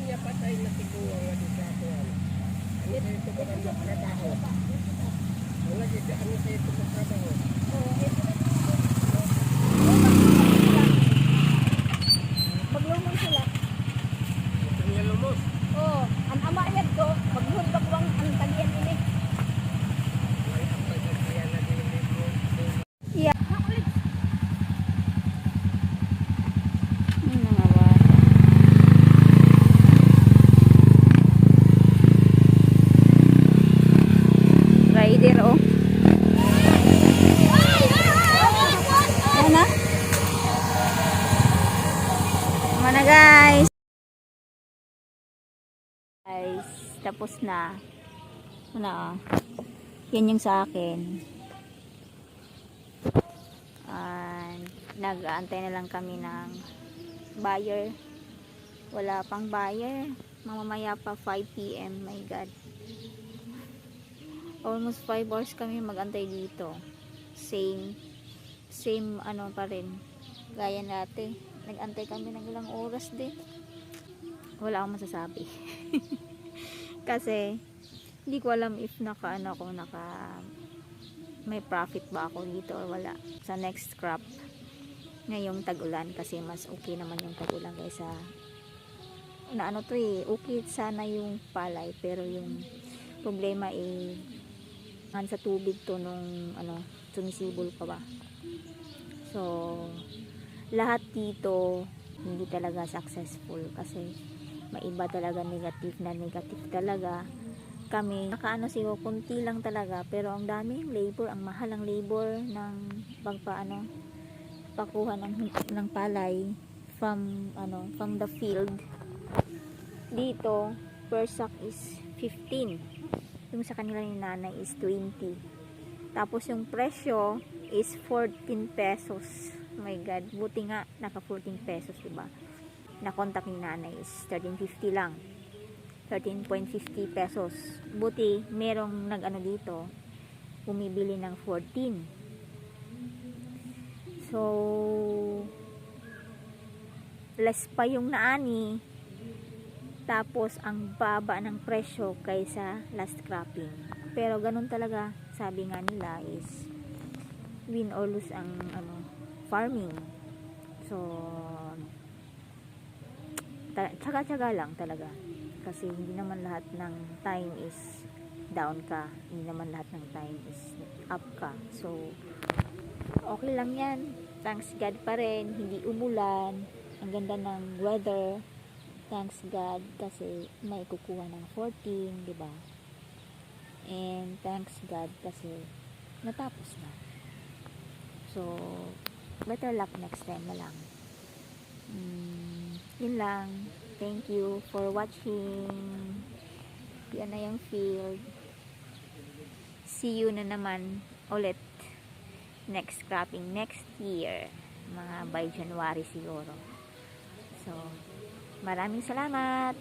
niya patay na tiguang nga di sa akuan. Ano sa ito ba ang magtrabaho? Wala dito, ano sa ito magtrabaho? Maglumos sila. Ito niya lumos. Oo, ang ama yan ko, maglumos bakwang ang talian ini. Ay, ang pagkakaya na din mo. Yeah. Rider oh. Ayan na. Tama na guys. Guys, tapos na. Ano oh. Yan yung sa akin. Nag-aantay na lang kami ng buyer. Wala pang buyer. Mamamaya pa 5 PM. My God. Almost 5 hours kami mag-antay dito. Same ano pa rin. Gaya natin. Nag-antay kami ng ilang oras din. Wala akong masasabi. Kasi hindi ko alam if may profit ba ako dito or wala sa next crop ngayong tag-ulan, kasi mas okay naman yung tag-ulan kaysa okay sana yung palay, pero yung problema sa tubig to nung sumisibol pa ba. So lahat dito hindi talaga successful kasi may iba talaga negative talaga. Kami siguro kunti lang talaga, pero ang daming labor, ang mahal ang labor ng pakuha ng palay from the field. Dito per sack is 15, yung sa kanila ni nanay is 20, tapos yung presyo is 14 pesos. Oh my God, buti nga naka 14 pesos, diba? Na contact ni nanay is 13.50 lang, 13.50 pesos. Buti merong dito bumibili ng 14. So less pa yung naani, tapos ang baba ng presyo kaysa last cropping. Pero ganun talaga, sabi nga nila is win or lose ang farming. So tsaga-tsaga lang talaga, kasi hindi naman lahat ng time is down ka, hindi naman lahat ng time is up ka. So okay lang yan, thanks God pa rin, hindi umulan, ang ganda ng weather, thanks God, kasi may kukuha ng 14, diba? And thanks God kasi natapos na. So better luck next time na lang. Yun lang. Thank you for watching. Yan na yung field. See you na naman ulit next cropping next year, mga by January siguro. So maraming salamat.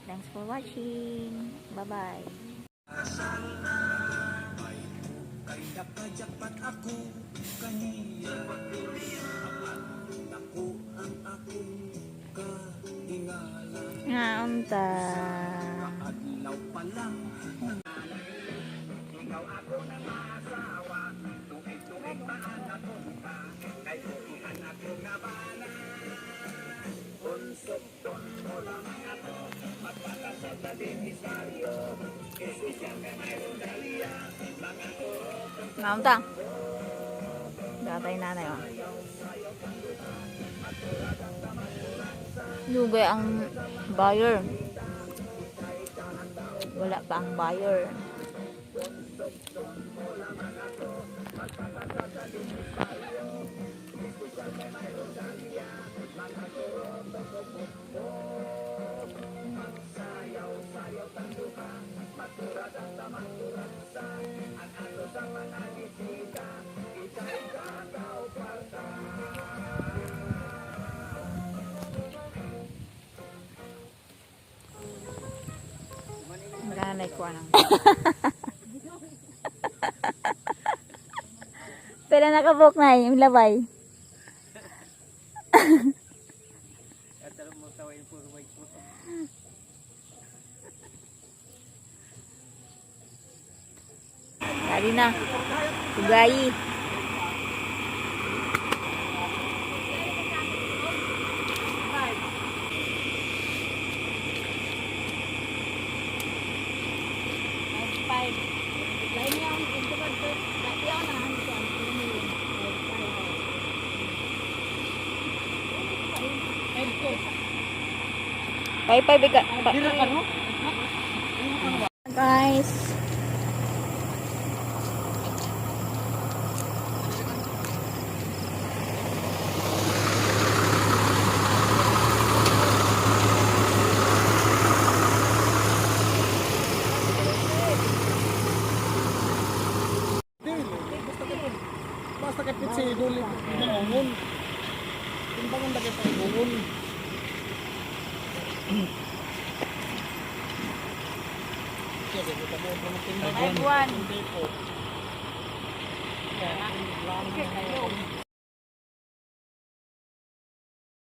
Thanks for watching. Bye bye. Jackpot ako kaniya, ako ang akong kahingalan. Ngaunta. Adlaw pa lang. Ikaw ako na maasawa, tuig-tuig pa ang napunta, kay kukihan ako nga bala. Unsok-ton mo lang ako, magpakasal na din isaryo, espesyal ka mayroon daliya, mga Ngaunta. Gatay nanay oh. Lugay ang buyer. Wala pa ang buyer. Nanay ko anang. Pero nakabok na yung labay. Ali na. Tugayi. Bye-bye, guys. Basta kapit si Idol, mangungon. Timbangan na kita mangungon. Sige, kita mo ito ng timbang. Ay, buwan. Hindi po. Kaya, lang.